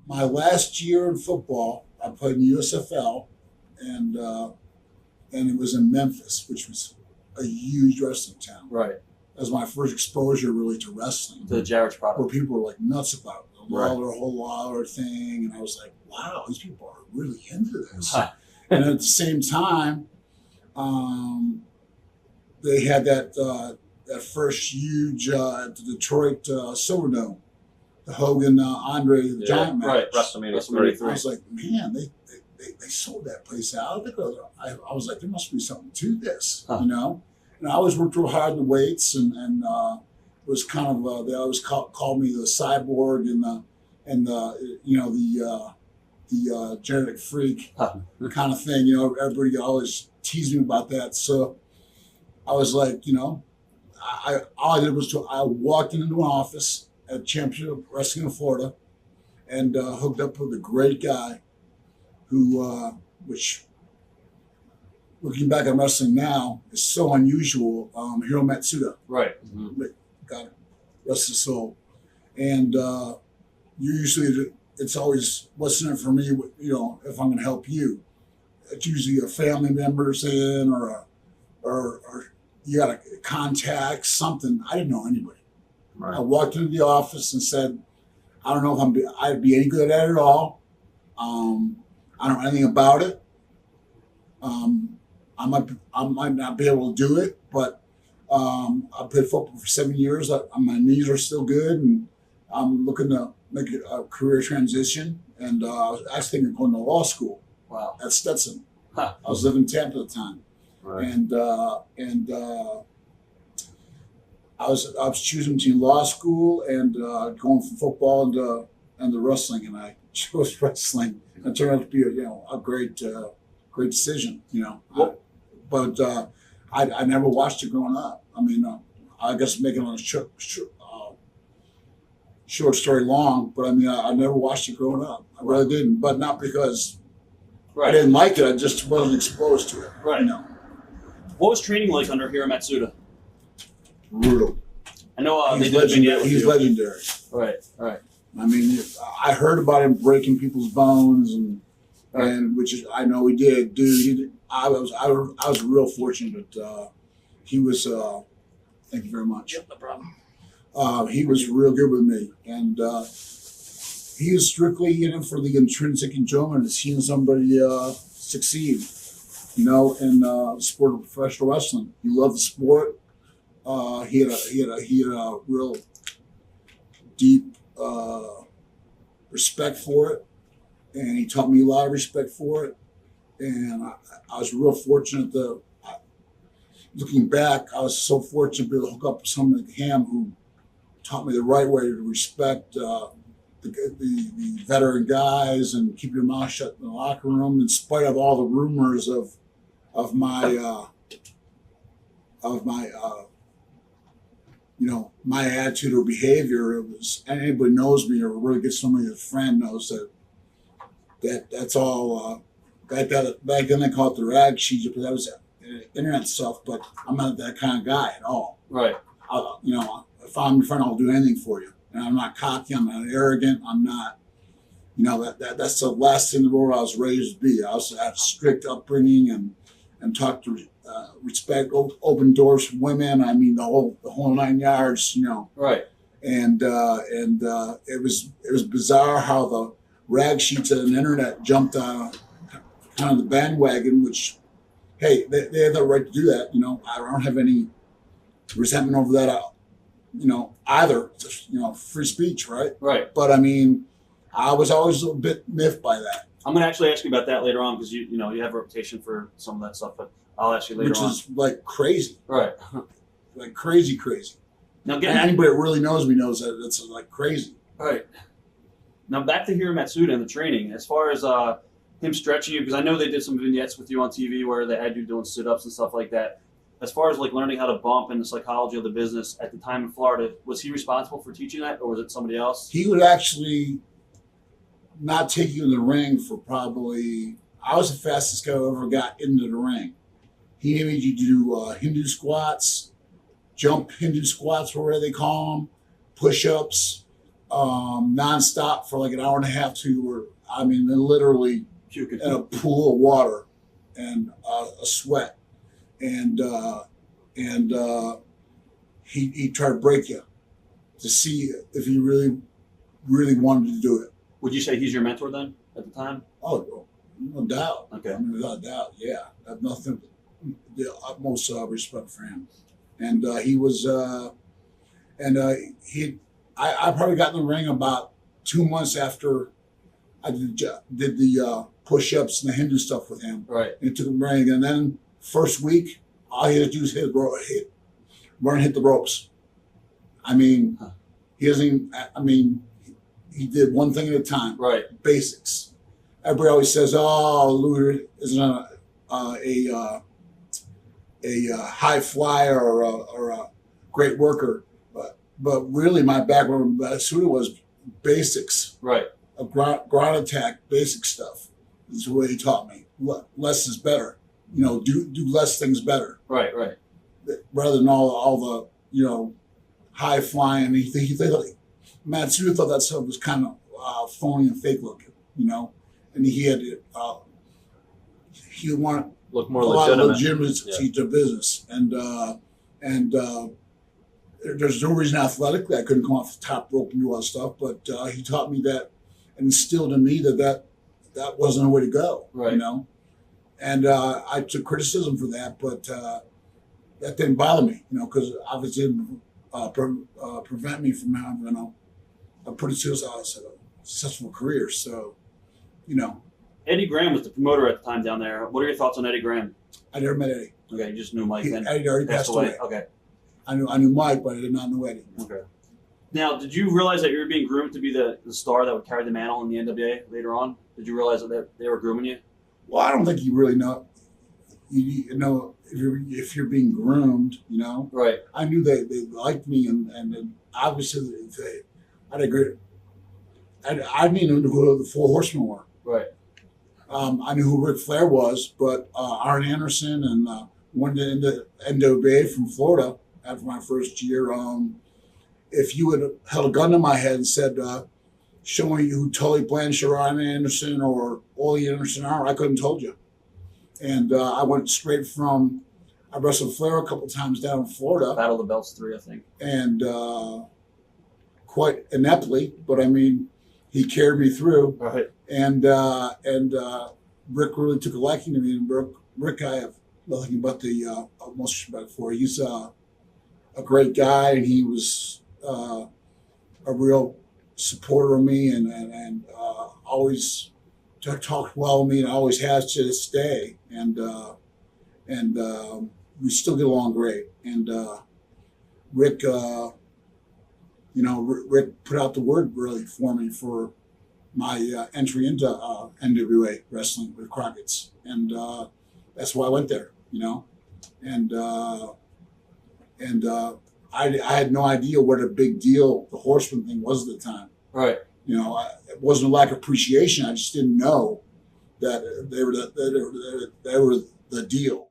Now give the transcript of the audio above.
my last year in football, I played in the USFL, and it was in Memphis, which was a huge wrestling town. Right. That was my first exposure really to wrestling. To the Jarrett's product. Where people were like nuts about it. The Right. whole Lawler thing. And I was like, wow, these people are really into this. And at the same time, they had that first huge at the Detroit Silverdome, the Hogan Andre the Giant match. Right, WrestleMania 3. I was like, man, they sold that place out. I was like, there must be something to this, you know? And I always worked real hard in the weights, and it was kind of they always called me the cyborg and the genetic freak kind of thing. You know, everybody always teased me about that. So I was like, you know, all I did was I walked into an office at Championship Wrestling in Florida and hooked up with a great guy who, which looking back on wrestling now is so unusual. Hiro Matsuda. Right. Mm-hmm. Got it. Rest his soul. And usually it's always, what's in it for me, you know, if I'm going to help you. It's usually a family member saying or you got to contact something. I didn't know anybody. Right. I walked into the office and said, I don't know if I'd be any good at it at all. I don't know anything about it. I might not be able to do it, but I played football for 7 years. My knees are still good, and I'm looking to make a career transition. And I was actually thinking of going to law school. Wow. At Stetson. I was living in Tampa at the time, right. and I was choosing between law school and going from football and the wrestling, and I chose wrestling. It turned out to be a great decision, you know. But I never watched it growing up. I mean, I guess making a short story long, but I mean, I never watched it growing up. I really didn't, but not because I didn't like it. I just wasn't exposed to it. Right. You know. What was training like under Hiro Matsuda? Brutal. I know he's they did a vignette with He's you. legendary. Right. Right. I mean, I heard about him breaking people's bones, and which is, I know he did. Dude, I was real fortunate that he was. Thank you very much. Yep, no problem. He was real good with me, and he was strictly in it for the intrinsic enjoyment of seeing somebody succeed. You know, in the sport of professional wrestling, he loved the sport. He had a real deep respect for it, and he taught me a lot of respect for it. And I was real fortunate that, looking back, I was so fortunate to be able to hook up with someone like him who taught me the right way to respect the veteran guys and keep your mouth shut in the locker room, in spite of all the rumors of my my attitude or behavior. It was, anybody knows me or really gets somebody as a friend knows that's all. Back then they called it the rag sheet, but that was internet stuff. But I'm not that kind of guy at all. Right. If I'm your friend, I'll do anything for you. And I'm not cocky. I'm not arrogant. I'm not. That's the last thing in the world I was raised to be. I also had a strict upbringing and taught to respect, open doors for women. I mean the whole 9 yards. You know. Right. And it was bizarre how the rag sheets on the internet jumped on kind of the bandwagon, which, hey, they have the right to do that. You know, I don't have any resentment over that. Either. Just, free speech, right? Right. But I mean, I was always a little bit miffed by that. I'm going to actually ask you about that later on because you have a reputation for some of that stuff, but I'll ask you later on. Which is like crazy. Right. Like crazy. Now, and anybody that really knows me knows that it's like crazy. Right. Now back to Hiro Matsuda and the training. As far as him stretching you, because I know they did some vignettes with you on TV where they had you doing sit-ups and stuff like that. As far as like learning how to bump and the psychology of the business at the time in Florida, was he responsible for teaching that, or was it somebody else? He would actually not take you in the ring for probably. I was the fastest guy who ever got into the ring. He made you do Hindu squats, jump Hindu squats, whatever they call them, push-ups, nonstop for like an hour and a half till you were, I mean, literally Puking. in a pool of water and a sweat. And he tried to break you to see if you really wanted to do it. Would you say he's your mentor then at the time? Oh, no doubt. Okay. I mean, without doubt, yeah. I have nothing, the utmost respect for him. And he was, I probably got in the ring about 2 months after I did the push-ups and the Hindu stuff with him. Right. And took him ring. And then first week, all he had to do was run and hit the ropes. I mean, he doesn't even, I mean, he did one thing at a time. Right. Basics. Everybody always says, "Oh, Luger isn't a high flyer or a great worker," but really, my background with Matsuda was basics. Right. A ground attack, basic stuff. Is the way he taught me. Less is better. You know, do less things better. Right. Right. Rather than all the high flying. He thought Matsuda thought that stuff was kind of phony and fake looking. You know. And he had he wanted Look more a lot of legitimate. legitimacy to business, and there's no reason athletically I couldn't come off the top rope and do all that stuff, but he taught me that and instilled in me that wasn't the way to go, Right. You know, and I took criticism for that, but that didn't bother me, you know, because obviously it didn't prevent me from having a pretty successful career, so. You know, Eddie Graham was the promoter at the time down there. What are your thoughts on Eddie Graham? I never met Eddie. Okay, you just knew Mike then. Eddie already passed away. Okay. I knew Mike, but I did not know Eddie. Okay. Now, did you realize that you were being groomed to be the star that would carry the mantle in the NWA later on? Did you realize that they were grooming you? Well, I don't think you really know. You know, if you're being groomed, you know. Right. I knew they liked me, and obviously I'd agree. I didn't even know who the Four Horsemen were. Right. I knew who Ric Flair was, but Arn Anderson and one in the NWA from Florida after my first year. If you had held a gun to my head and said, "Show me who Tully Blanchard, Arn Anderson, or Ole Anderson are," I couldn't have told you. And I went straight from I wrestled Flair a couple times down in Florida. Battle of the Belts 3, I think. And quite ineptly, but I mean, he carried me through. Right. And Rick really took a liking to me. And Rick, I have nothing but the utmost respect for. He's a great guy, and he was a real supporter of me, and always talked well of me, and always has to this day. And we still get along great. And Rick, Rick put out the word really for me for my entry into NWA wrestling with Crockett's, and that's why I went there, you know, and I had no idea what a big deal the Horseman thing was at the time. Right. You know, it wasn't a lack of appreciation. I just didn't know that they were the deal.